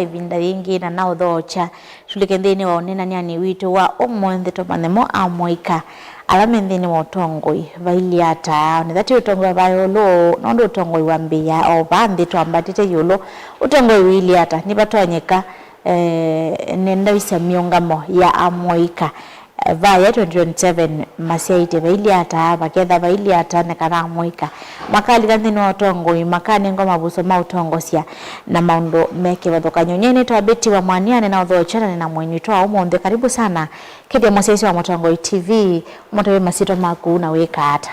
ivinda ringi na nao thocha tulikendeni waonena ni wito wa omwende to manemo amoika alamendeni wa utongoi vaili ata ni thati utongoi vayolo nondo utongoi wambia o bandi to ambatite yulo utongoi wili ata ni batonyeka nenda wisa miongamo ya amoika vaya 2027 masiaite vaili ata baketha vaili ata nekana amoika makali kanthini wa utongoi makani ngoma busoma utongosia na maundo meke wathokanyo nyene to abeti wa mwaniane na uthochana na mwenyu to umonde karibu sana kete mosesi wa Mutongoi TV motowe masito maku na weka hata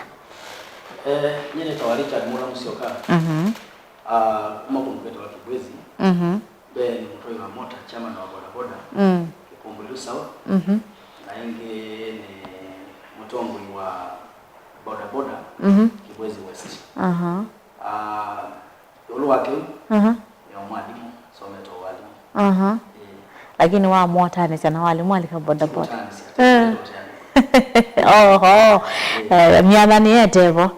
nyene to walita mula musioka makumbeto wa Kibwezi ben mtoi wa mota chama na boda boda Kikumbulu sawa na inge ni Mutongoi wa boda boda Kibwezi West yolo wake ya mwalimu someto walimu lakini wa mwatane sana walimu alika boda boda miana ni etevo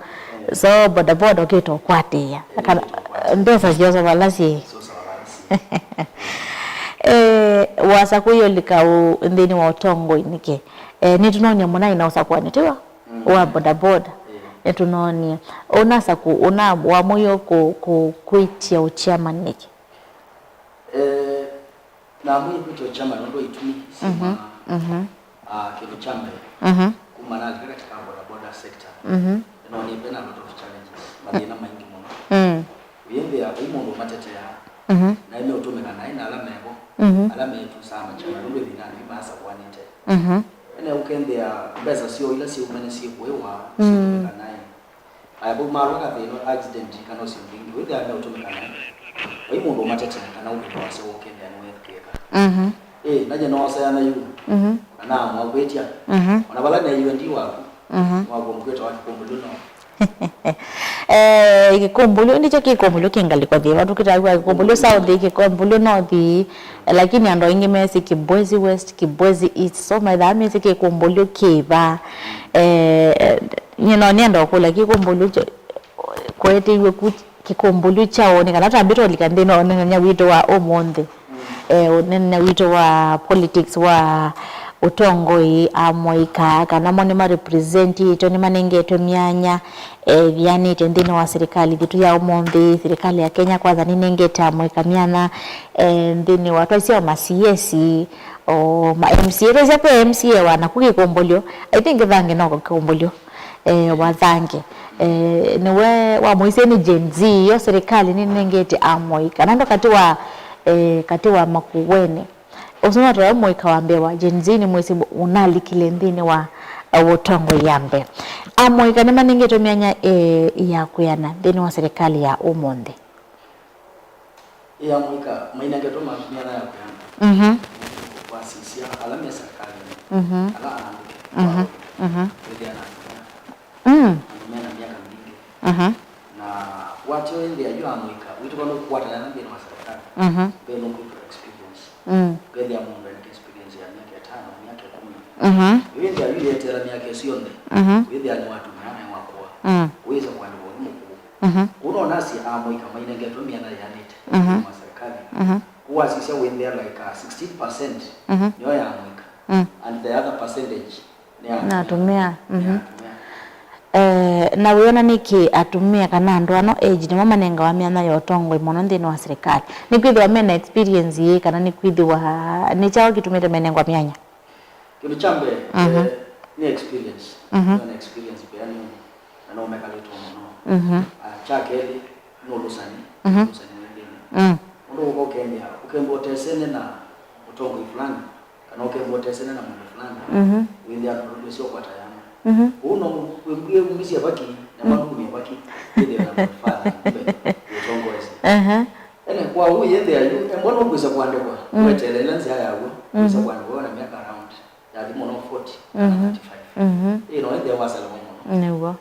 so boda boda okito kwatia ndesa jozo balasi wasa kuyo likau ndini wa Utongoi nike nitunonya muna inausa nitiwa wa boda boda netunonya unasa ku una wa moyo kuitia uchama nike na mwi kuitia uchama ndo itumi sima kilo chama kumana katika boda boda sector no ni bena lot of challenges madina maingi muno uyende ya imondo matetea na ime utumeka na ina alama yako alama yetu sama chama ndo bina ni basa kwanite ene ukende ya beza sio ila sio mane sio wewa utumeka naye ayabu maroka bino accident kana sio bingi wende ame utumeka naye imondo matetea kana utumeka sio ukende ya nweka naje no sayana yu na mwagwetia wanabala na yu ndi wako mwagomkweta wa Kikumbulu no Kikumbulu ndicho Kikumbulu kingaliko thie watu kitagwa Kikumbulu South Kikumbulu North lakini ando ingi mesi Kibwezi West Kibwezi East so maidha si Kikumbulu kiva niendo kula Kikumbulu kwete iwe Kikumbulu chao ni kana tabito likandino nya wito wa omonde nene wito wa politics wa Utongoi amoika kana mone ma represent ito ni manenge to myanya yani tendini wa serikali vitu ya omonde serikali ya Kenya kwanza ninenge ta amoika myana ndini watu sio ma CS o ma MCA reza kwa MCA wana kukikombolyo I think thange no kukikombolyo wathange niwe wa moiseni Gen Z yo serikali ninenge te amoika nando kati wa makuwene usoma to moika wambe wa Gen Z ni mwezi unali kilendini wa Utongoi yambe amoika ni maninge to myanya ya kuyana deni wa serikali ya umonde ya moika maina geto myana ya kuyana kwa sisi alama ya serikali ala myana miaka mingi na watu wengi ya amoika wito balo kuata na deni wa serikali beno experience gadi ya mungu ya experience ya miaka 5 miaka 10 wewe ndio yule tena miaka sio nde wewe ni watu maana wako uweza kwa ndio mkuu unaona si amoika maina geto miana ya nete wa serikali kuwa sisi we there like 16% ndio ya amoika and the other percentage ni natumia na wiona niki atumia kana ndo ano age ni mama nenga wa miana ya Utongoi mono ndini wa serikali ni kwithwa mena experience ye kana ni kwithwa ni chao kitumite menengwa myanya kitu chambe ni experience na experience pia ni na no meka leto mono chakeli no lusani ndini ndo uko Kenya ukembotesene na Utongoi fulani kana ukembotesene na mtu fulani windi aturudi sio kwa tayari uno wembie ngisi yabaki na mangu yabaki ile na mfano Utongoi ene kwa huyu yende ayu mbona ukuza kuandikwa wetelela nzi haya yawe ukuza kuandikwa na miaka around ya limo no 40 35 no ende wasala mono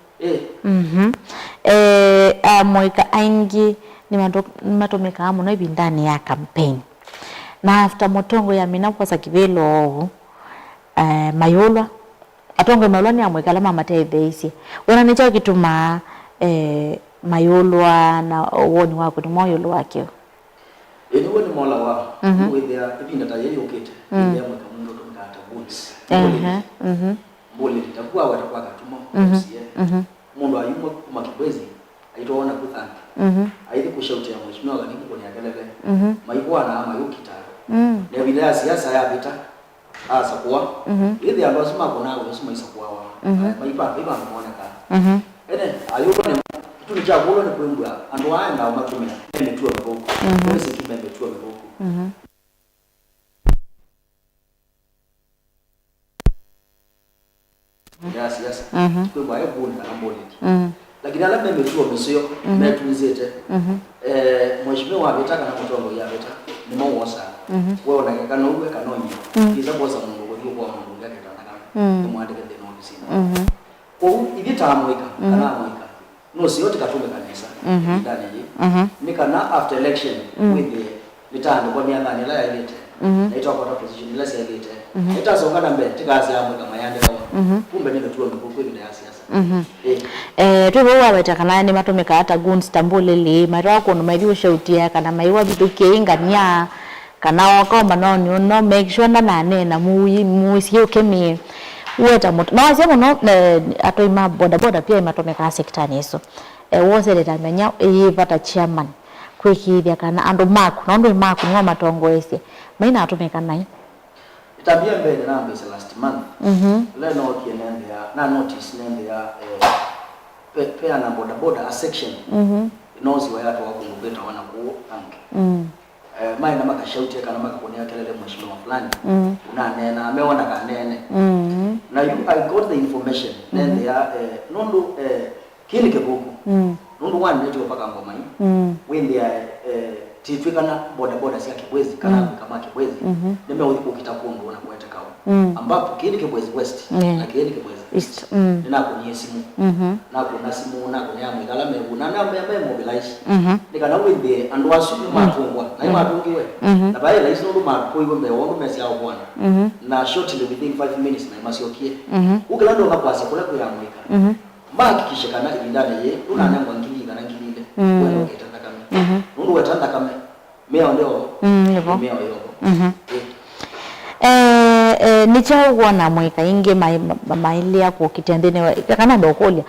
amoika aingi ni matomeka amu no ibindani ya campaign na after Mutongoi ya mina kwa sakivelo mayolwa Atongoi malwani amoika lama matetheisi wana nicho kituma mayolwa na uoni wako ni moyo wake Anyway ni mola wa with their ibinda ta yeye ukete ile ya mweka mundo to ngata goods mbole litakuwa watakuwa katuma mundu ayumo kumakibwezi aitoona kuthanki aidi kushautia mheshimiwa kaniki kwenye akelele maibwana ama yukitaro ne bila ya siasa ya vita asa kuwa ile ambayo sima kuna usima isakuwa wa maipa muoneka ene ayuko ne kitu ni cha kulo ni kuimbwa ando aenda umatumia ni tuwa boko wese kimembe tuwa boko yes kwa hiyo kuna mbole lakini labda imetua msio na tuizete mheshimiwa ametaka na mtongo ya beta ni mauosa wewe unakekana uwe kanonyi kiza bosa mungu kwa mungu yake tanaka ni mwandike the no sina kwa hivi taamweka kana amweka no sio tikatume kanisa ndani hii nikana after election with the litando kwa miaka ni la ilete na itakuwa kwa position ile sasa ilete itasongana mbele tikazi amwe kama yande kama kumbe nimetua mkuku ile ya siasa tuwe wawetakana ni matumika hata guns tambulele mara ko no mari ushautia kana maiwa bituke ingania kana wakoma no make sure na nena muisio kemi ueta moto na sema no atoima boda pia imatumika sector niso wose le tamenya ipata chairman kwikithia kana ando maku no maku no matongo ese maina atumika nai tabia mbele na mbele last month le no kienende ya na notice nende ya pea na boda a section knows where watu wako ngobeta wanakuo tanki maina makashauti kana makakonia kelele mheshimiwa fulani unanena ameona kanene na I got the information nende ya nondo kile kebuku nondo one ndio paka ngoma hii when they tifika boda sia kibwezi kana kama kibwezi nime ukitakundo na kueta kao ambapo kile kibwezi west na kile kibwezi east ninakunyia simu nakuna simu nakunya mwikala mebu na namba ya mobilize nikana wende and wasu matungwa na matungiwe na bae la isino mapo iwe mbe wongo mesi ao bwana na shortly within 5 minutes na masiokie ukilando ngakwasa kula kuyamwika mbaki kana ilindane ye unanyangwa ngili kana ngilile wewe ukitaka kama mundu wetanda kama meo ndio meo yoko nicha kuona mweka inge maili yako kitendene kana ndokolia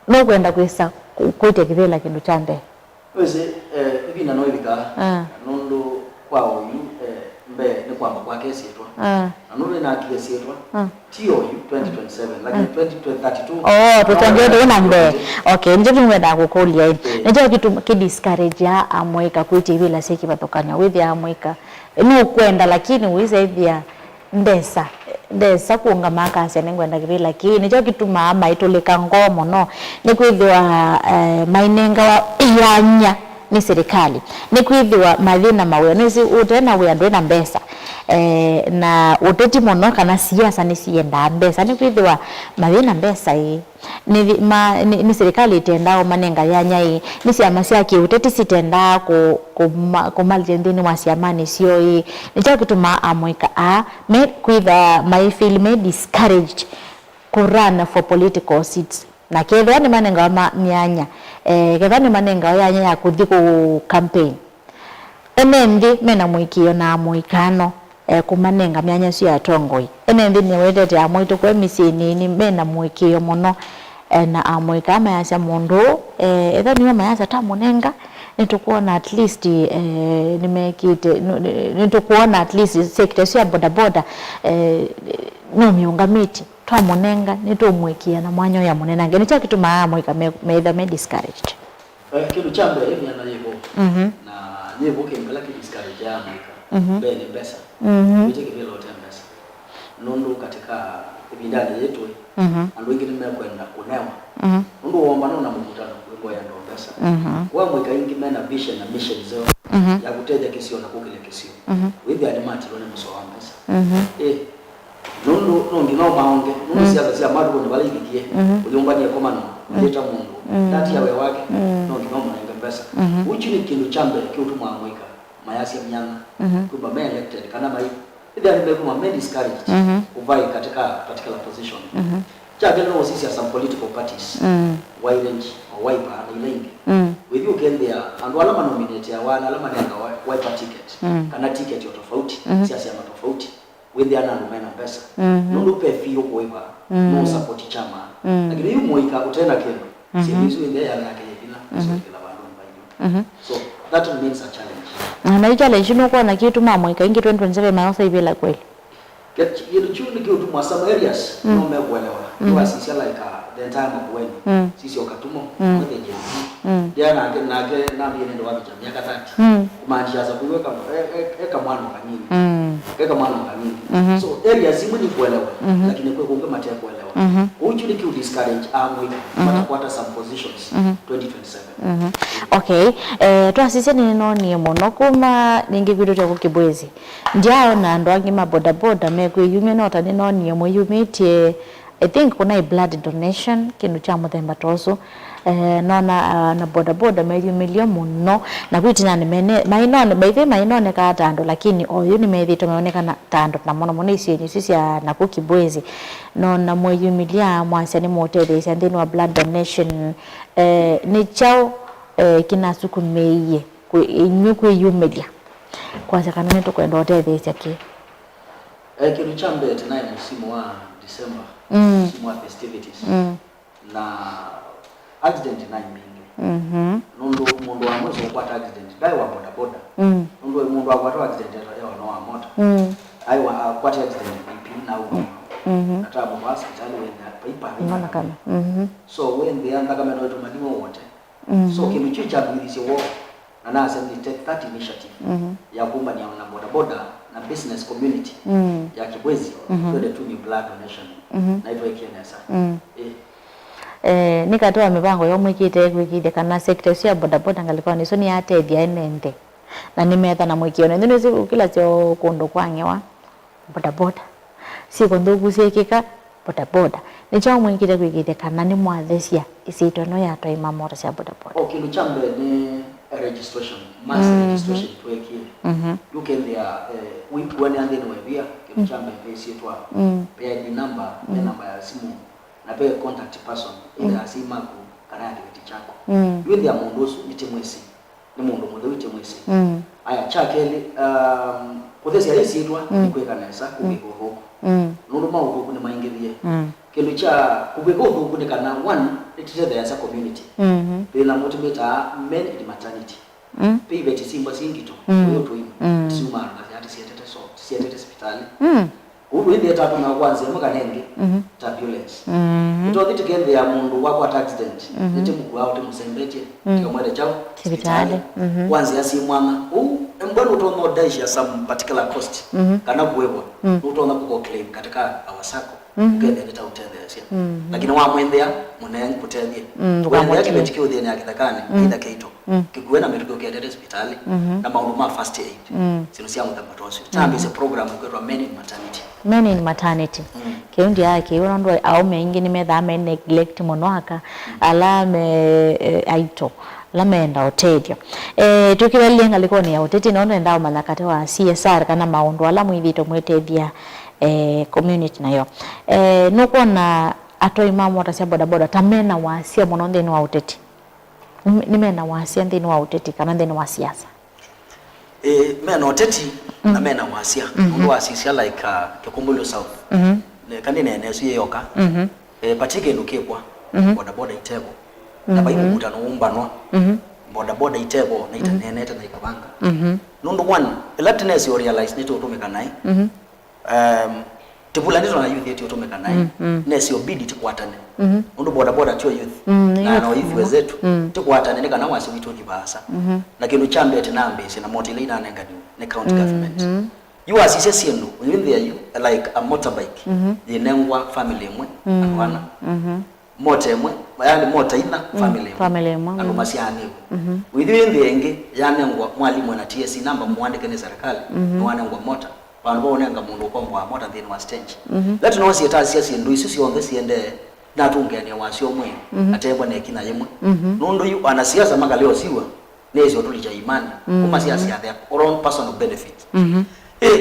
no kwenda kwesa kuite kivela kindu chande wese hivi na noilika nondo kwao yu mbe ni kwamba kwa kesi yetu nanu na kesi yetu TOU 2027 lakini 2032 tutangende na mbe okay nje tumwenda kukolia nje kitu kidiscourage ya amweka kuite vila seki batokanya with ya amweka no kwenda lakini uize hivi ndesa kuunga makasi nengwenda kivila lakini nje kitu mama itoleka ngomo no ni kwithwa mainenga yanya ni serikali ni kwithwa mathina mawe nisi utena we andwe na mbesa na uteti mono kana siasa ni sienda mbesa ni kwithwa mathina mbesa ni serikali itendao manenga yanya ni siama siaki uteti sitenda kumalendini mwa siamani sio ni cha kituma amweka me kwithwa my feel me discouraged to run for political seats na kedwa ni manenga wa myanya kedwa ni manenga yanya ya kuthi ku campaign enendi mena mwikio na mwikano kumanenga myanya sio atongoi enendi ni wetete amwito kwa misini ni mena mwikio muno na amwika ama yasa mundu etha ni mama yasa tamunenga nitukuona at least nimekite nitukuona at least sector sia boda no miungamiti twamunenga nitumwikia na mwanyo ya munena ngene cha kitu maamwika meitha me discouraged kitu chambe hivi na yebo na yebo kembela ki discourage ya mwika bene pesa biche kivelo yote pesa nundu katika ibindani yetu ando ingine mmekwenda kunewa nundu uomba na mkutano kwa ya ndo pesa kwa mwika ingi mena vision na mission zao ya kuteja kisio na kukile kisio hivi adimati lone msowa pesa nundu no maonge nundu siasa sia madu ni balikikie uliungania komano leta mundu dati yawe wake nundu no mwenga pesa uchi ni kindu chambe kiutu mwamwika mayasi ya mnyanga kuba me elected kana mai ile ni kwa me discouraged uvai katika particular position cha vile no sisi as some political parties wide range or wiper na ilengi with you can there and wala nominate ya wala alama nanga wiper ticket kana ticket yo tofauti siasa ya tofauti with the ana numena pesa nundu pe fio kuipa no support chama lakini hiyo moika utenda kendo si hizo ndio yana yake bila so kila bado mbayo so that remains a challenge na hiyo challenge no kwa na kitu mama ikaingi 2027 maosa ibela kweli you choose to go to some areas no me kuelewa you are sincere like the entire Makueni sisi wakatumo with the JC dia na ndiye ndo wapi jamii miaka 30 kumaanisha za kuweka eka mwana kanini eka mwana kanini so areas zimwe ni kuelewa lakini kwa kuomba matia kuelewa uchuли ki discourage amwe matakwata some positions 2027 okay twasise nino ni mono kuma ningi vitu cha kukibwezi ndiao na ndo angima boda boda mekwe yume nota nino ni mo yumitie I think kuna blood donation kindu cha muthemba toso nona na boda boda meyumilia muno na kwitina ni mene mainone baithe mainone ka tando lakini oyu ni methito meonekana tando na mono mono isi yenyu sisi na kukibwezi nona mweyumilia mwasani motethesia nthini wa blood donation ni chao kinasukumeiye inyu kwiyumilia kwanza kana neto kwenda otethesia ki kindu cha mbele tena msimu wa December msimu wa festivities na accident na mingi nundu mundu wa mwezo kupata accident dai wa boda boda nundu mundu akapata accident ya no moto ai wa kupata accident pipi na huko hata mu hospital wenda paipa mbona kama so when they anda kama ndio tumaliwa wote so kimichu cha bilisi wo na assembly take that initiative ya kumba ni na boda boda na business community ya Kibwezi ndio tu ni blood donation na hivyo ikieneza nikatoa mipango yomwikite kwikide kana sector cia boda boda ngalikuwa niso ni atethia enende na nimetha na mwikione ndio kila cio kundu kwangewa boda boda si kundu guciekika boda boda nicho mwikite kwikide kana ni mwathecia isito no ya toi mamora cia boda boda okay luchambe ni registration mass registration tuekie you can there we when and then we via luchambe pesi twa pay ID number na namba ya simu na pay contact person ile asima ku kana activity chako yule ya mundu nitemwesi ni mundu mundu nitemwesi aya chakeli kodesi alisitwa nikweka nesa kubiko huko nundu mauko ni maingilie kelo cha kubiko huko ni kana one itithe ya community bila motivator men in maternity pivete simba singito hiyo tu hiyo sima na hata sietete hospitali ubu ndi tatu na kwanza mukanenge turbulence ito thiti kende ya mundu wako accident niti mukwa uti musembeche tikamwele chao hospitali kwanza yasimwana mbona utono daisha some particular cost kana kuwebwa utono kuko claim katika awasako kende nita utendesia lakini wa mwendea munengi kutendie kwa yake metikio dheni akitakane ida keito kikuena metikio kiadete hospitali na mauluma first aid sinusia mutambatosi tambi se program kwa men in maternity men in maternity kiundi yake ndo au mengi nimetha me neglect monwaka alame aito lamenda otedio tukiwalia ngaliko ni oteti no ndao malakate wa CSR kana maundu ala mwithito mwetethia community nayo nuko na atoi mamo tasia boda boda tamena wasia muno ndeni wa uteti nimena wasia ndeni wa uteti kana ndeni wa siasa mena oteti na mena wasia ndo wasisia like Kikumbulu South kanine nesu yoka patike ndukekwa boda boda itebo na bayi mutano umbanwa boda boda itebo na itaneneta na ikabanga nundu one electness you realize nito utumika nai tibula nito na youth yetu utumika nai nesi obidi tikwatane nundu boda boda tio youth na no youth wezetu tikwatane nika na wasi witu kibasa na kinu chambe tinambe sina motile ina nengadu ne county government you asise siendo when there you like a motorbike yenengwa family mwe akwana mote mwe yani mota ina family mwe ando masiane within the enge yanengwa mwalimu na TSC number muandike ne serikali wanengwa mota bantu bonenga mundu kwa mota then was stage let no see tasi siendo isusi on this ende na tungene wasio mwe atebwa ne kina yemwe nundu yu anasiasa magaleo siwa nezo tulija imani kuma siasa ya their own personal benefit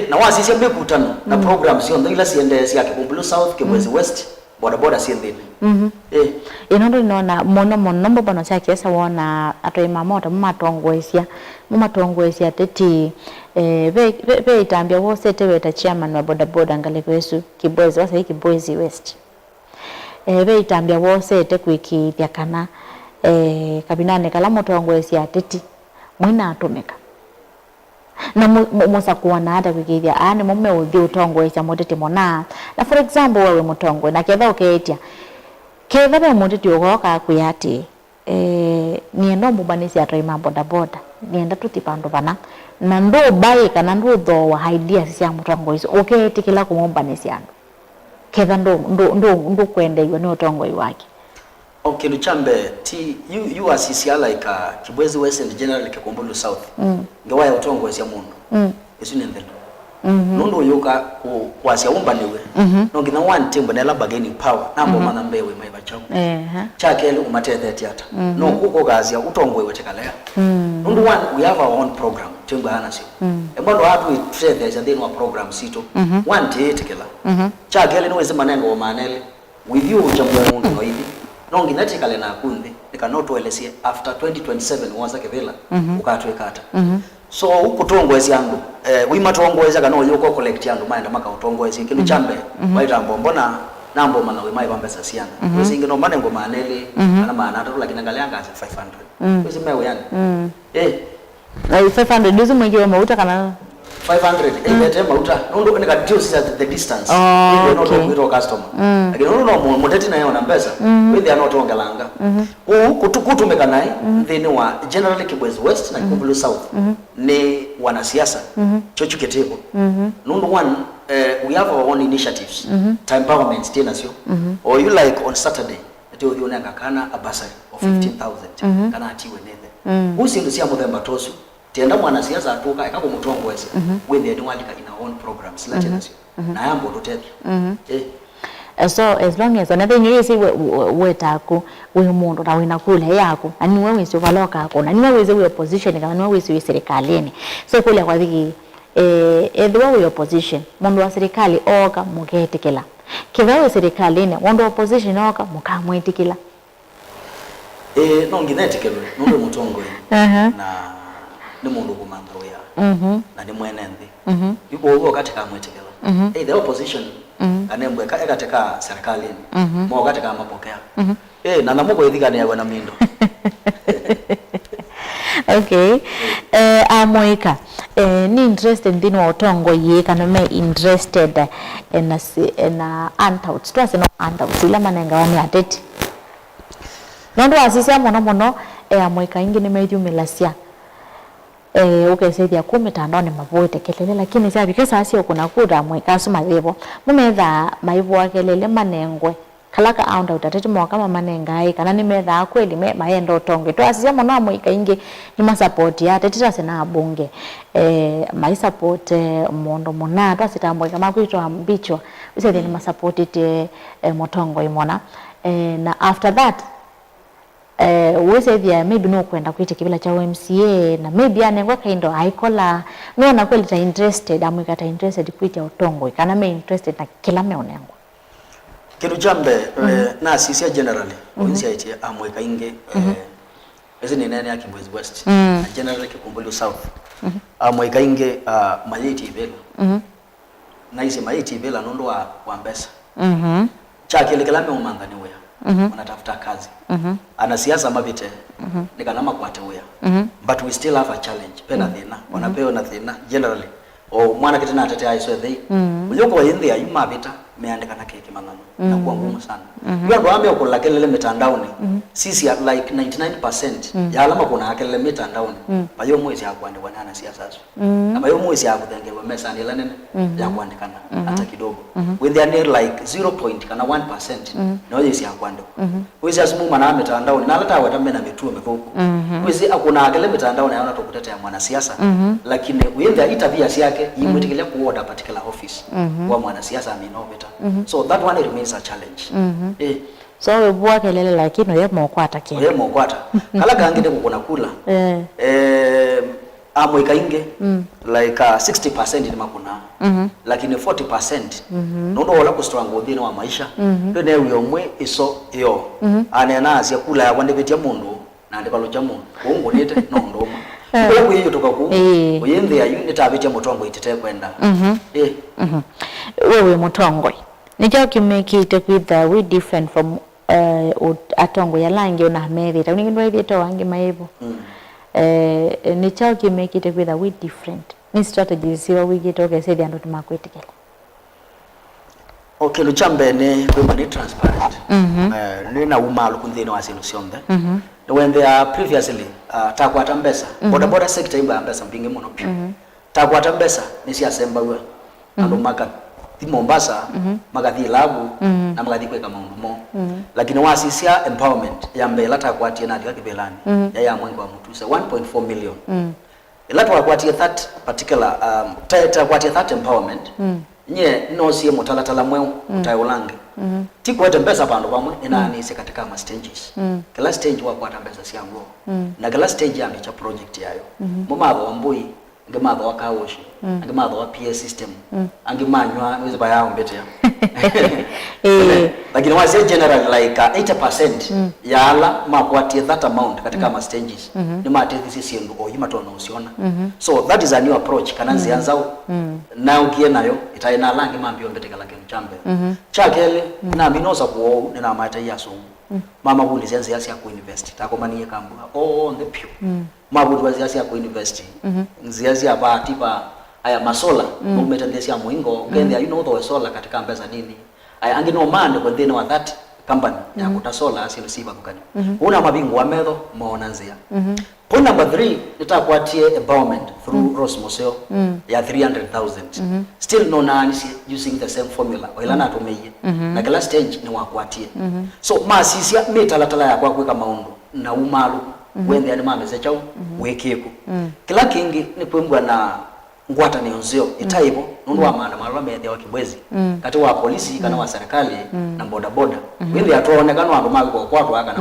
na wasisi mbekutano na programs yondo ila siende sia Kikumbulu South Kibwezi West boda si ndini inondo nona mono nombo bano cha kiesa wona atoi mamota mumatongwesia teti ve itambia wose teweta chairman wa boda ngale kwesu Kibwezi wasa Kibwezi West ve itambia wose te kwikithia kana kabinane kala mutongwesia teti mwina atumika na musa kuona hata kwikithia ani mume uthi utongwesia muteti mona na for example wewe mutongwe na ketha ukeetia ketha be muteti ugoka kuyati nienda mubanisi atoi boda nienda tutipando bana na ndo bai kana ndo thoa idea cia mutongwe ukeetikila kumumbanisi andu ketha ndo kwenda iwe ni utongwe wake. Okay, Luchambe, you asisia like Kibwezi West and generally Kikombolo South. Ngewa ya utongo ya mundu. Yesu ni ndelo. Nundo yoka kwasia umbaniwe. Nongina one team nela bargaining power. Nambo mana mbewe maiba chako. Chakele umatete tiata. No kuko gazia utongo iwe tekalea. Nundo one we have our own program. Temba hana sio. Embalo hatu itrete ya ndeni wa program sito. One te tekela. Chakele niweze manengo wa manele. With you jambo mundu no hivi. Nongi natikale na kunde nikanoto elesie after 2027 waza kevela ukatwekata so ukutongwezi yangu wimatongwezi kana yoko collect yangu maenda maka utongwezi kindu chambe waita mbona nambo mana we mai bambesa siana wesinge no manengo manele ana mana atatu lakini ngalianga 500 wezi mewe yani na 500 dizo mwenyewe mauta kana 500 ebete mauta ndo nika deals at the distance you not with customer lakini ndo muteti na yona pesa with they are not ongelanga kutumeka naye then wa generally Kibwezi West na Kikombolo South ni wanasiasa chochu keteko ndo one we have our own initiatives time empowerment tena sio or you like on Saturday ndio unanga kana a bursary of 15,000 kana atiwe nende usindusia muthemba tosu tenda mwanasiasa atoka ekako mutongwese with the nwalika in our own programs latenasio na yambo totete so as long as another you see wetaku we mundu na wina kule yako ani wewe sio valoka yako na ni wewe we opposition kama ni wewe sio serikalini so kule kwa dhiki the opposition mundu wa serikali oka mugetekela kivawe serikalini mundu wa opposition oka mukamwetikila no nginetekelo mundu mutongwe na ni mundu kumanga uya na ni mwenende yuko ugo katika mwetekela the opposition anembwe katika serikalini mo katika mapokea na namugo ithigane yawe na mindo okay amoika ni interested ndini wa utongo ye kana me interested na handouts twase no handouts ila manenga wani ateti nondo asisia mono amoika ingi ni medio melasia ukesaidia kumitandao mavote kelele lakini sabi kesa asio kuna kuda mweka suma levo mumetha maivu wakelele manengwe kalaka aunda utatete mwaka mama manengai kana nimetha kweli maenda utonge to asisia mwana mweka ingi ni support ya tetira sena bunge mai support mondo mona to asitambwe kama kuitwa ambichwa usede ni support ite motongo imona na after that uweze vya maybe no kwenda kuita kibila cha MCA na maybe anengwa kaindo haikola no kweli ta interested amwika ta interested kuita utongo kana me interested na kila meonengwa kitu jambe na sisi generally onsi ite amwika inge ezi ni nene ya Kibwezi West na generally Kikombolo South amwika inge mayiti ibela na isi mayiti ibela nondo wa mbesa chakile kila meomangani weya wanatafuta kazi anasiasa mabite nikanama kuatewea but we still have a challenge pena thina wanapewa na thina generally o mwana kitena atetea iso thei ulioko yende ayuma bita meandika na keke mangano na kuwa ngumu sana ndio ndo ame okola kelele mitandaoni sisi like 99% ya alama kuna kelele mitandaoni bayo mwezi ya kuandika wana siasa aso na bayo mwezi ya kutengewa mesa ni lanene ya kuandikana hata kidogo when they are near like 0.1% na yesi ya kuandika wezi asimu mana mitandaoni na hata watambe na mituo mekoko wezi akuna kelele mitandaoni yana to kutetea mwanasiasa lakini wende itabia yake yimwetekelea kuoda particular office wa mwanasiasa aminoveta so that one remains a challenge so we bua kelele lakini yeye mwakwata kile yeye mwakwata kala kangende kukuna kula amwika inge like 60% ni makuna lakini 40% nondo wala kustranga udhina wa maisha ndo ne yomwe iso yo anena asia kula ya kwande betia mundu na ndikalo cha mundu ungu nite nondo kwa hiyo toka ku uyende ya unit abetia Mutongo itete kwenda wewe Mutongo ni chao kimeki to with we different from atongo ya langi ona mevita uningi ndo yeto wangi maibo ni chao kimeki to with we different ni strategies siwa wiki toke sedi ando tumakwetikela okay luchambe ne kwema ni transparent nina umalu kunthini wa sinu sionde when they are previously takwata mbesa boda sector imba mbesa mpinge muno pio takwata mbesa ni siasemba we ando maka ti Mombasa magathi labu na magathi kweka maundu mo lakini wasisia empowerment ya mbela takwatie na ndika kibelani ya mwengo wa mtu 1.4 million ila takwatie that particular takwatie that empowerment nye no sie mutalatala mweu utayolange tikwete mbesa pando pamwe inani se katika ma stages kila stage wa kwata mbesa siango na kila stage ya cha project yayo mumatho wa mbui ngematho wa kawoshi ngematho wa PA system angimanywa nizo bayao mbetea lakini wase general like 80% yala makwatie that amount katika ma stages ni matethi siendo oyima tona usiona so that is a new approach kananzi anzao na ukie nayo itaina langi mambio mbeteka lakini chambe chakele na minoza kuo nina mata yaso mama bundi zenze yasi ya kuinvest takomanie kambwa on the pure mabudu waziasi ya kuinvest nziazi ya batipa aya masola mumetendesi ya muingo ngende you know the solar katika mbeza nini aya angino mande kwa thina wa that company ya kutasola asilusiba kukani una mabingu wa medho maona nzia point number 3 nitakwatie empowerment through Rosmoseo ya 300,000 still no nani using the same formula oilana atumeye na kila stage ni wakwatie so masisia metalatala ya kwa kweka maundu na umalu wende ani mameze chao wekeko kila kingi ni kwembwa na ngwata ni onzio itaibo nundu wa maana malwa ya kibwezi kati wa polisi kana wa serikali na boda boda wende atoonekana wandu mali kwa kwatu aka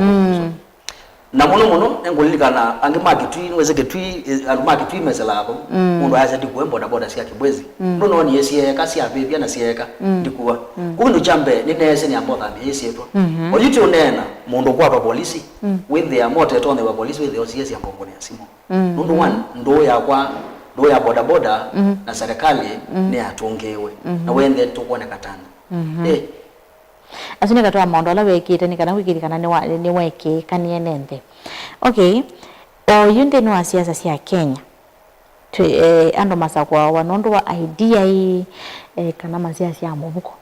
na muno engulilika angimaki twi wezeke twi alumaki twi mesela hapo mundu aya ndi kuembo boda sia kibwezi ndono ni yesieka sia bebia na sieka ndikuwa kundu chambe ni nese ni ambotha yesi etwa oyiti unena mundu kwa polisi with their motor on the police with the OCS ya mbongoni ya simo nundu one ndo ya boda na serikali ni atungewe na wende tukone katana asini katoa maondo la wekite ni kana wikiri kana ni weke kanienende okay yunde no siasa sia Kenya tu ando masakwa wanondo wa idea hii kana masiasa ya mubuko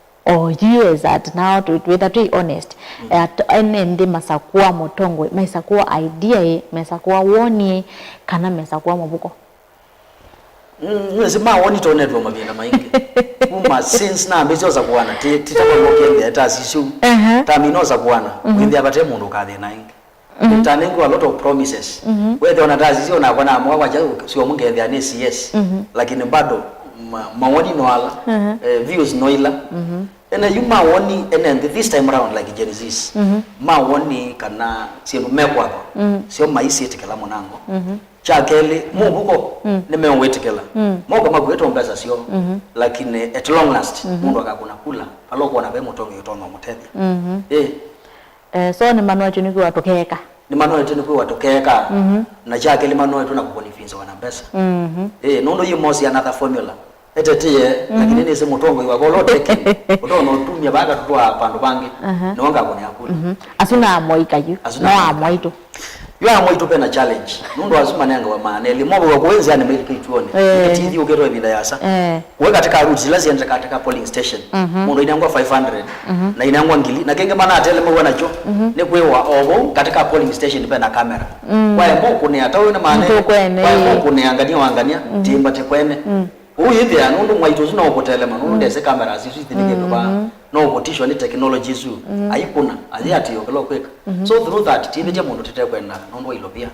years at now to be honest ende masakwa Mutongo masakwa idea hii masakwa woni kana masakwa mubuko Mwezi woni tonetwa mabinda maingi kuma since na mbezo za kuana titakwongea hata sishu taminoza kuana windi abate mundu kadhe na ingi tanengo a lot of promises whether unatazi sio na kwana mwa wacha sio munge the NCS lakini bado maoni no ala views no ila ena yuma woni and this time around like Genesis woni kana sio mekwa sio maisi tikala monango chakeli mubuko nimewetekela moga magweto mbeza sio lakini at long last mundu akakuna kula aloko na be Mutongo yotonga mutethi so ni manuel tuniki watokeka ni manuel tuniki watokeka na chakeli manuel tunakubonifinza wana pesa nondo yimosi another formula etetie lakini ni Mutongo iwakolo teke utono tumya baga tutwa pandu bangi nonga kone akula asuna amoika yu no amoito ywa mwitu pena challenge nundu azuma nanga wa maana elimobo wakuenzi yani meki tuone kiti ukero ebinda yasa we katika route lazi enda katika polling station mundu inangwa 500 na inangwa ngili na kenge mana atele mwa nacho ne kwewa obo katika polling station pena camera kwa mbo kune atawe na maana kwa mbo kune angania timba te kwene huyu hivi anundu mwitu zuna okotele manundu ndese camera asizi tinike kwa no potential ni technology zu ayikuna aliati yokelo kweka so through that tv mundu tete kwenda nondo ilopia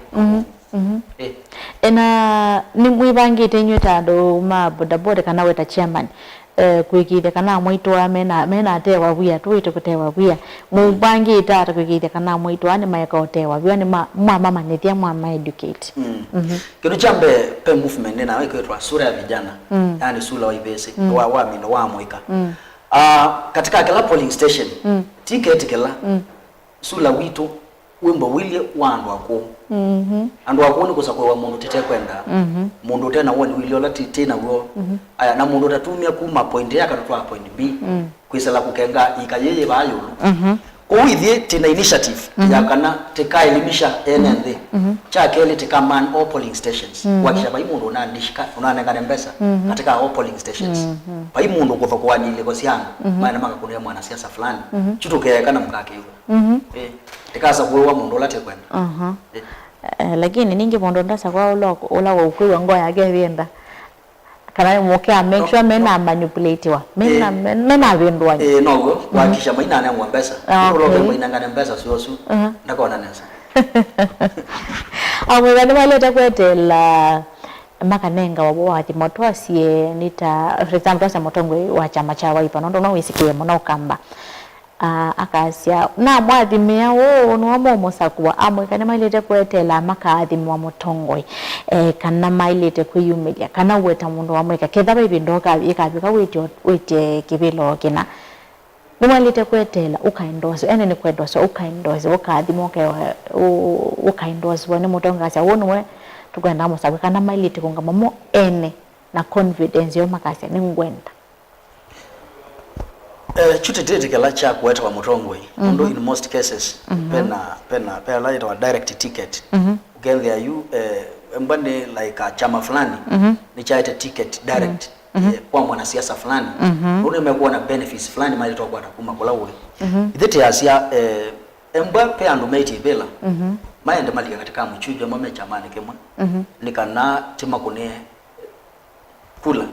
ena ni mwibangite nyweta ndo ma boda boda kana weta chairman kwikithe kana mwaitwa mena tewa bia tuite kutewa bia mubangi itata kwikithe kana mwaitwa ni maika otewa bia ni mama nithia mama educate kino chambe pe movement na weko etwa sura ya vijana yani sura wa ibese wa mindo wa mwika katika kila polling station ticket kila sura wito wimbo wilie wandu wako andu wako ni kusakwa wa mundu tete kwenda mundu tena woni wilie ola tena wo aya na mundu tatumia kuma point ya katwa point B kwisala kukenga ikayeye bayo kuithie tina initiative ya kana teka elimisha NND cha kele teka man all polling stations wakisha bai mundu unandishika unanengane mbesa katika all polling stations bai mundu kuthokwa ni ile kosiana maana maka kuna mwana siasa fulani chutuke kana mkake hiyo tekaza kuwa mundu late kwenda lakini ningi mundu ndasa kwa ola ukwiwa ngoya agenda kana mokea make sure mena manipulate mena vendwa nogo wakisha maina na ngwambesa uroke maina ngane mbesa suosu ndakona nesa amwe baleta kwetela makanenga wabo wati motwasie nita for example sa motongwe wa chama cha Wiper ndo no wisikie mona ukamba akasia na mwathimia wo no momo sakwa amwe kana mailete kwetela makathimwa motongwe kana mailete kwiyumedia kana weta mundu wamweka ketha bibindoka ikabika wite kibilo kina nimalete kwetela ukaendoze ene ni kwendoze ukaendoze ukathimwa ukaendoze wone mutonga asa wonwe tukwenda musakwa kana mailete kungama mo ene na confidence yo makasi ni ngwenda chutitete kala cha kuweta wa mutongwe ndo in most cases pena laita wa direct ticket again there you mbane like a chama fulani ni chaita ticket direct kwa mwanasiasa fulani ndo imekuwa na benefits fulani mali toka atakuma kulawe ithete asia emba pe andu meti bela maende mali katika mchujo mame chamani kemwe nikana tima kune kula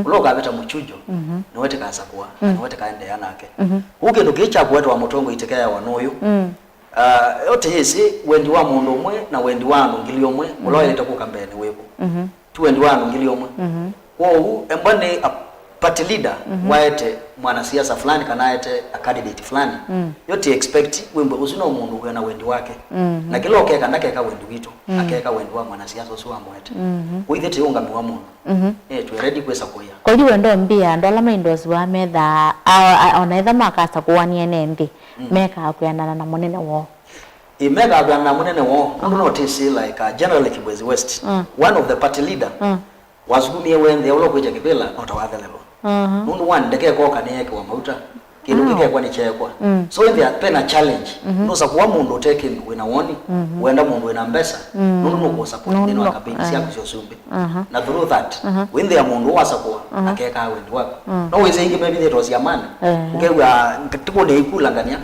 uloga beta mchujo niwete kaanza kuwa niwete kaende yanake uke ndukicha kuweta wa mutongo itekea wanoyo yote hisi wendi wa mundu mwe na wendi wanu ngilio mwe uloga ileta kukambeni wepo tu wendi wanu ngilio mwe wou embane a party leader waete mwanasiasa fulani kanaete a candidate fulani yote expect wimbo usino mundu wena wendi wake na kila okeka ndakeka wendi wito akeka wendi wa mwanasiasa usiwa mwete uithete unga miwa mundu tu ready kwesa kuya kwa hiyo ndo mbia ndo alama indozi wa metha onaitha makasa kuwania nendi meka akuyandana na munene wo imega akuyandana na munene wo ndo notice like general Kibwezi West one of the party leader wasugumie wende ulo kweja kibela otawadhelelo mundu one ndeke ko kaneke wa mauta kindu kike kwa ni chekwa so in the pena challenge no sakuwa mundu take wina woni wenda mundu wina mbesa mundu no ko support ndino akabini sia kusosumbe na through that when the mundu wasakuwa akeka wendi wako no weze ingi maybe that was yamani ukewa ngitiko ne ikulangania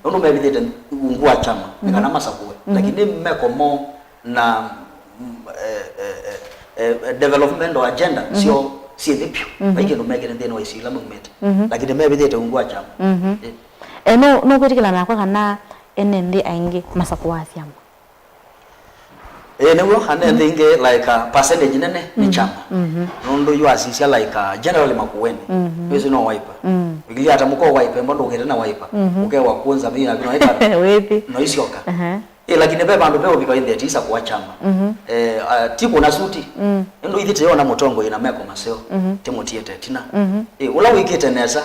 no maybe that ungua chama nikana masakuwe lakini mmeko mo na development or agenda sio thipyo baike no make ndene wa isila mumete lakini maybe they ungua chama no kwetikila na kwa kana NND ainge masakuwa asiama newo ane thinge like a percentage nene ni chama ndo you asisia like generally makuweni wewe no Wiper bigili hata mko Wiper mbondo ukenda na Wiper ukewa kwanza mimi na bino Wiper wepi no isioka lakini beba bandu beo biko inde tisa kwa chama tipo na suti ndo ithite yona mutongo ina meko maseo timo tiete tina ula wikite nesa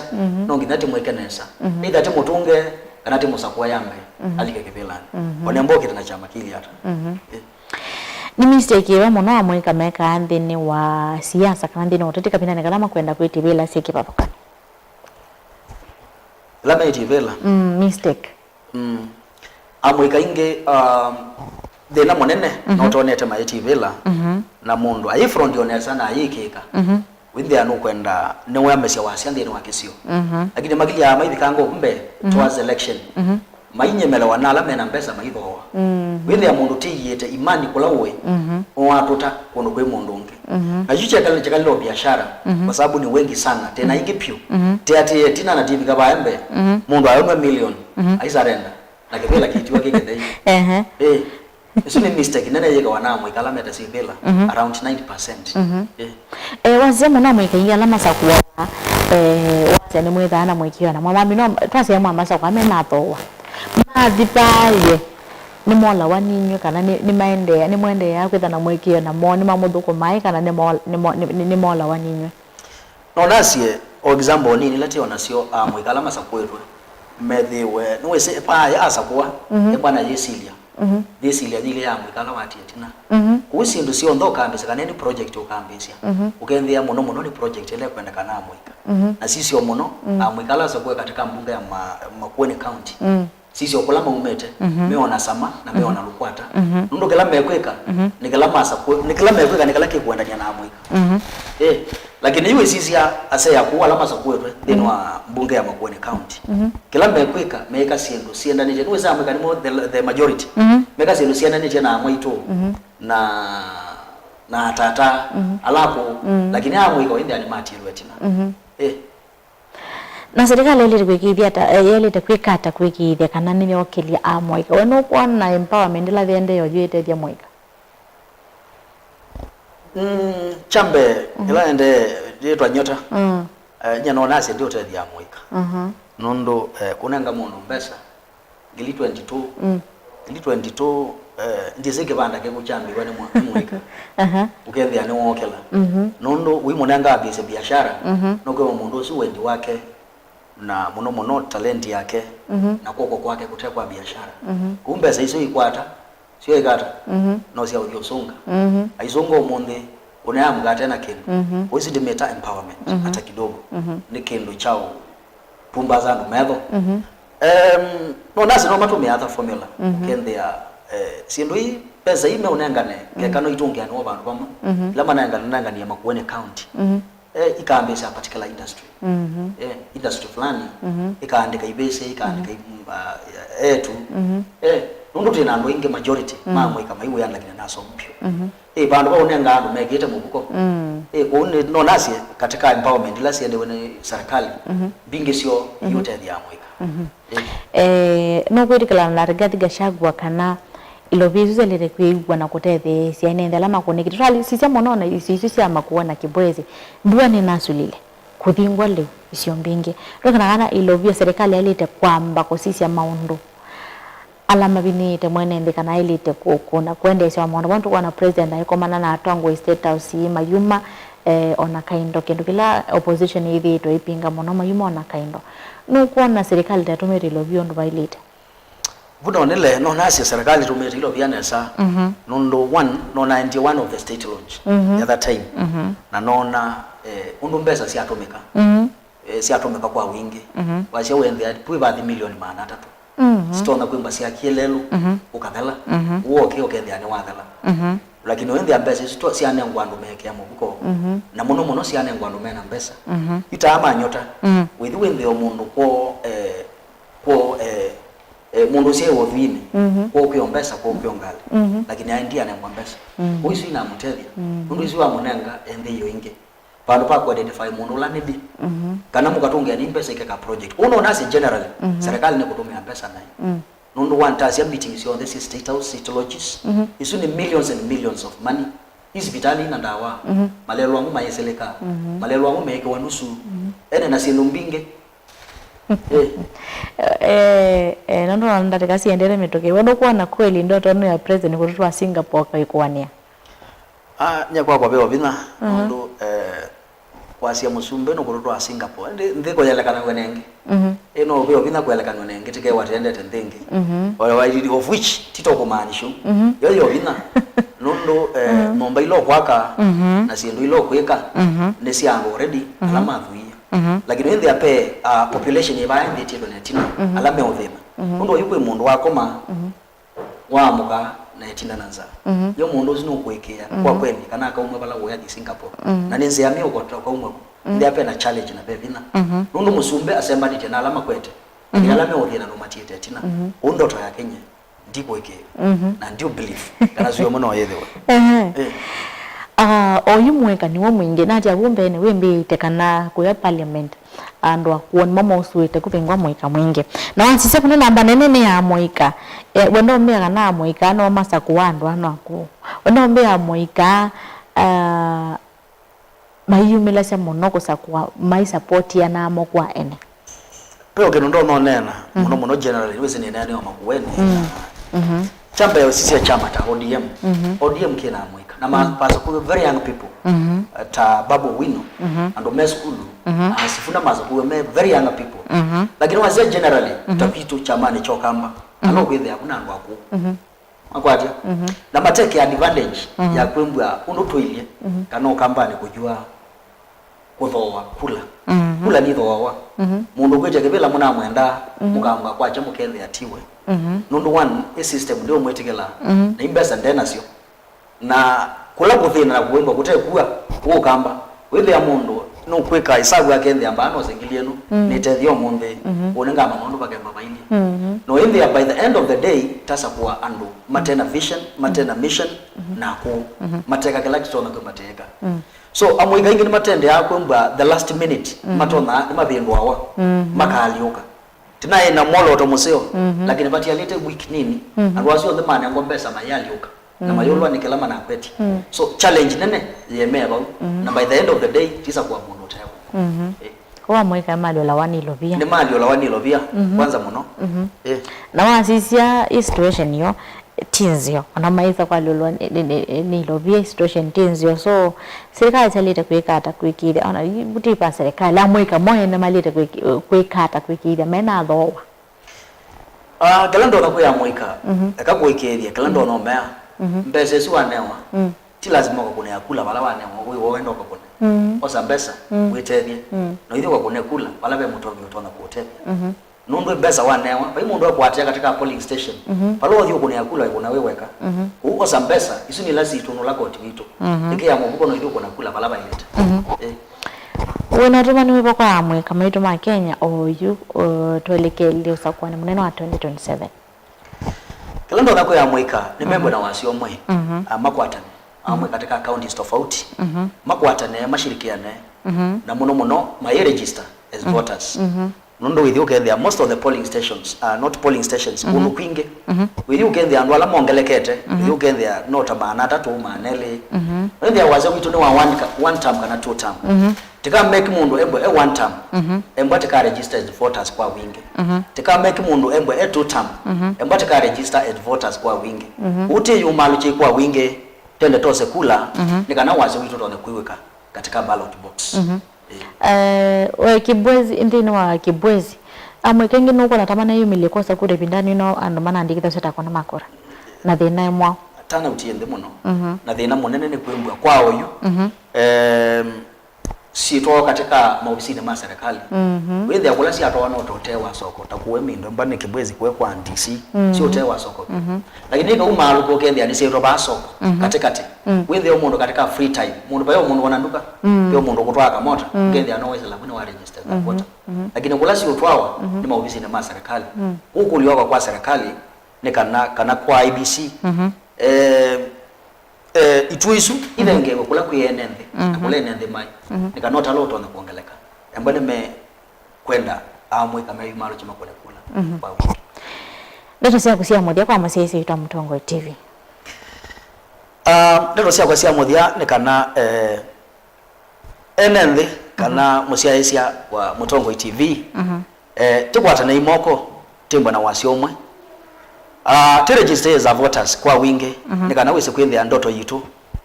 no ngina timo ikenesa ida timo tunge kana timo sakwa yambe alike kibelani onembo kite na chama kili hata ni mistake wa muno amweka meka andini wa siasa kana ndini otetika pinane kalama kwenda kwetibela siki papoka lama itibela mistake amweka inge thina munene no tonete maitibela na mundu ai front yonesa na ayikika windi anu kwenda newe amesia wasia ndini wakisio lakini magili ya maibikango kumbe towards election mainyemela wanala mena mbesa maithoa windi ya mundu tiyete imani kulawe watuta kono kwe mundu nge na jicho chakalilo biashara kwa sababu ni wengi sana tena ingi pio teati tina na tibika baembe mundu ayonwe million aisarenda na kibela kitu wake kidai eso ni mistake nene yeka wanamwe kalama ta sibela around 90% wazema na mweka alama za kuwa wase ni mwitha na mwikio na mama no twase mama kwa mena towa mathipaye ni mola waninyo kana ni maendea ni mwendea kwitha na mwikio na mo ni mamuthuko mai kana ni mola waninyo no nasie for example nini lati onasio mwikala masakwetwe methiwe niwese pa ya asakwa bwana Yesilia Yesilia ile ya mwikala wati etina kusi ndo sio ndoka ambisa kana ni project ukambisia ukendea muno ni project ile kwenda kana mwika na sisi omuno mwikala asakwa katika mbunge ya Makueni County sisi okulama umete meona sama na meona lukwata ndo kala mekweka nikala masakwa nikala mekweka nikala kikwenda na mwika lakini iwe sisi ase ya kuwa alama za kwetwe deno wa mbunge ya Makueni County kila mekweka meka siendo sienda nije niwe za mweka ni the majority meka siendo sienda nije na mwito na tata alapo lakini amwika wende animati lwetina na serikali ile kwikithia ta ile kwikata kwikithia kana nini okelia amwika weno kuona empowerment la thende yo yete thia mwika chambe ila ende yetwa nyota nyano nasi ndio tethia mwika nondo kunanga muno mbesa ngili 22 ndizike banda ke kuchambi wane mwika ukendhia ni wokela nondo wimonanga abise biashara nokwe mundu usi wendi wake na muno talenti yake na koko kwake kutekwa biashara kumbe saiso ikwata sio ikata no sia udiosunga aizongo monde unaamga tena kindu wezi dimeta empowerment hata kidogo ni kindu chao pumbaza ndo medho no nasi no matu meatha formula kendea sindu hii pesa hii meunengane kekano itungia no bantu bama lama nanga ni Makueni County ikaambisa particular industry industry fulani ikaandika ibese ikaandika etu ndo tena ndo inge majority mamwe kama iwe yana kina naso mpyo bantu baunenga ndo megete mubuko kuone no nasi katika empowerment la siende wene serikali bingi sio yote ya mwika no kwirikala na Rigathi Gachagua kana ilovizo lile kuigwa na kutethe siaine ndala makone kitali sisi monona isi sia makuona kibwezi ndua ni nasu lile kuthingwa leo isio mbingi ndokana kana ilovio serikali alite kwamba ko sisi maundu alama binite mwene ndikana ilite kukuna kuendesha maundu bantu kwa na president ayikomana na atwango state house mayuma ona kaindo kindu kila opposition hivi to ipinga mono mayuma ona kaindo no kuona serikali tatumira ilovio ndo bailite vuno nile no nasi serikali tumeti hilo vianesa nondo 91 of the state launch at that time na nona undu mbesa si atomeka si atomeka kwa wingi washa wende pui baadhi milioni maana tatu stona kwimba si akielelu ukadhala uoke okende ani wadhala lakini wende mbesa si ane ngwandu meke ya mubuko na muno si ane ngwandu mena mbesa itaama nyota with wende omundu ko mundu sie wovini kwa kiombesa kwa kiongali lakini aindia na mbesa uisu ina mutethia mundu isi wa munenga ende yo inge pandu pa ku identify mundu la nebi kana mukatungia ni mbesa ikeka project uno nasi generally serikali ne kutumia pesa nayo nundu one tasia meetings on this state house city lodges isu ni millions and millions of money hospitali na dawa malelo wangu mayeseleka malelo wangu meke wanusu ene na sindu mbinge nando ndataka siendele metoke wado kuona kweli ndoto no ya president kutoa Singapore kwa ikuania nyakwa kwa bewa bina ndo kwasia musumbe no kutoa Singapore ndiko yalekana wenenge eno bewa bina kwelekana wenenge tike watende tendenge wale of which tito kumaanisho yo bina nondo nomba ilo kwaka na sindu ilo kweka nesiango already alama thuia lakini when they pay population yeba ndeti ndo netina alame ovema ndo yuko mundu wakoma wamuka na etina nanza yo mundu zino kwekea kwa kweli kana akaumwe bala wo ya Singapore na nenze yame ukota kwa umwe ndi ape na challenge na bevina ndo musumbe asemba ndeti na alama kwete ni alame ovena no matiete etina ndo to ya Kenya ndipo ike na ndio belief kana zuyo muno yedewa oyumweka niwo mwingi na ja bumbe ne wembe tekana kuya parliament andwa kuona mama usuite kupengwa mwika mwingi na wansise kuna namba nene ya mwika wendo mbega na mwika no masa kuandwa no aku wendo mbega mwika mayumila se monoko sa kwa mai support ya na mo kwa ene pero ke ndo no nena muno generally wese ni nani wa makuweni chamba ya sisi chama ta ODM ODM kina mwika na mapaso ku very young people ta babu wino ando meskulu asifuna mazo ku very young people lakini wazee generally tapitu chama ni chokamba alo kwethe hakuna ndo aku akwati na mateke advantage ya kwembwa unotwilie kana okamba ni kujua kuthowa kula ni thowa mundu gweje kebela muna mwenda mugamba kwacha mukethe atiwe nundu one a system ndio mwetikela na imbesa ndena sio na kula kuthina na kuwemba kutekua ukamba wethe ya mundu no kweka isabu yake ndhe ambano sengilie no nitethio munde unenga mamundu bakemba baili no in there by the end of the day tasa kuwa andu matena vision matena mission na ku mateka kila kitu na kumateka so amwiga ingi ni matende yako mba the last minute matona ni mabindu awa makaliuka tinaye na molo to museo lakini bati ya little week nini and was on the man ngombesa mayaliuka na mayolo ni kelama na kweti so challenge nene yemeba na by the end of the day tisa kwa mundu tayo kwa mweka mali la wani lovia ni mali la wani lovia kwanza muno na wasisia situation yo tinzio ona maiza kwa lolo ni lovia situation tinzio so serikali talita kuikata kuikira ona buti pa serikali amweka moyo na malita kuikata kuikira mena thowa galando na kuya mweka akakuikeria galando no mea mbese si wanewa ti lazima kwa kuna kula wala wanewa wewe waenda kwa kuna osa mbesa wetethie no ithio kwa kuna kula wala be mutongi utona kuotethia nundu mbesa wanewa bai mundu akwatia katika polling station palo thio kuna yakula kuna weweka uko sa mbesa isu ni lazima itono lako tivito ikia mubuko no ithio kuna kula wala baileta wena tuma ni kwa amwe kama ito ma Kenya oyu tuelekele usakwa ni muneno wa 2027 kalendo nako ya mweka ni member na wasio mwe makwatane amwe katika counties tofauti makwatane mashirikiane na muno my register as voters nondo with you get there most of the polling stations are not polling stations unu kwinge with you get there and wala mongelekete you get there not amana tatu manele when there was a witu no one term kana two term tika make mundu embo one term embo tika register as voters kwa wingi tika make mundu embo two term embo tika register as voters kwa wingi uti yumalu chi kwa wingi tende tose kula nikana wazi witu tone kuiweka katika ballot box wa kibwezi ndino wa kibwezi amwekengi nuko natamana hiyo milikosa kule pindani no andamana andikita seta kona makora na thina mwa tana utiende muno na thina munene ni kwembwa kwao yu si to katika maofisi ma serikali wewe ya kula si atwana utotewa soko takuwe mindo mbane kibwezi kwe kwa DC si utewa soko lakini ka umalu ko kende ani sero ba soko katikati wewe yo mundu katika free time mundu bayo mundu wananduka yo mundu kutwaka mota kende anaweza lakini wa register ka voter lakini kula si utwawa ni maofisi ma serikali huko uliwaka kwa serikali ni kana kwa IBC ituisu ile ngewe kula kuyenende kula yenende mai nikanota loto na kuongeleka ambane me kwenda amwe kama hiyo malo chama kula kwa wiki ndio sia kusia modia kwa masisi ita Mutongo TV ndio sia kusia modia nikana enende kana musia isia wa Mutongo TV tukwata na imoko timba na wasiomwe to register as voters kwa wingi nikana wese kwendea ndoto yitu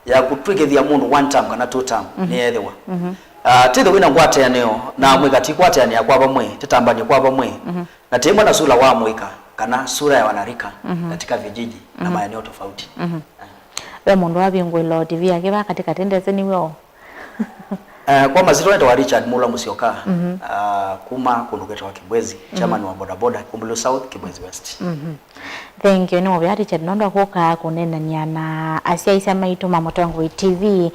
ya kutwigithia mundu one term kana two term ni ethewa tithe wina ngwate aneo na mwikati kwate ani akwa bamwe titambanye kwa bamwe na temwa na sura wa mwika kana sura ya wanarika katika vijiji na maeneo tofauti we mundu wa bingwe lo TV yake ba katika tendeze ni wao kwa mazito wa Richard Mula Musioka kuma kundugeto wa Kibwezi chairman wa bodaboda Kumbulu South Kibwezi West thank you no byari Richard nondo koka kunena nyana asia isa maitu Mutongo TV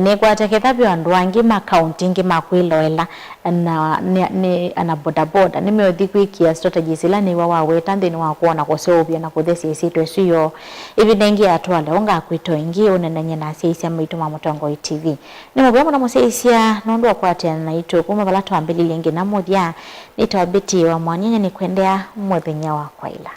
ne kwata kethabyo andu angi ma counting ma kwiloela na ni ana bodaboda nimeothi kwikia strategies ila ni wa weta ndeni wa kuona kosobia na kuthesi isitwe siyo ivi nengi atwala onga kwito ingi unena nyana asia isa maitu Mutongo TV ni mabya mona museisia nondo akwata na ito kuma bala twambili yengi na modia nitawabiti wa mwanyanya ni kwendea mwethenya wa kwaila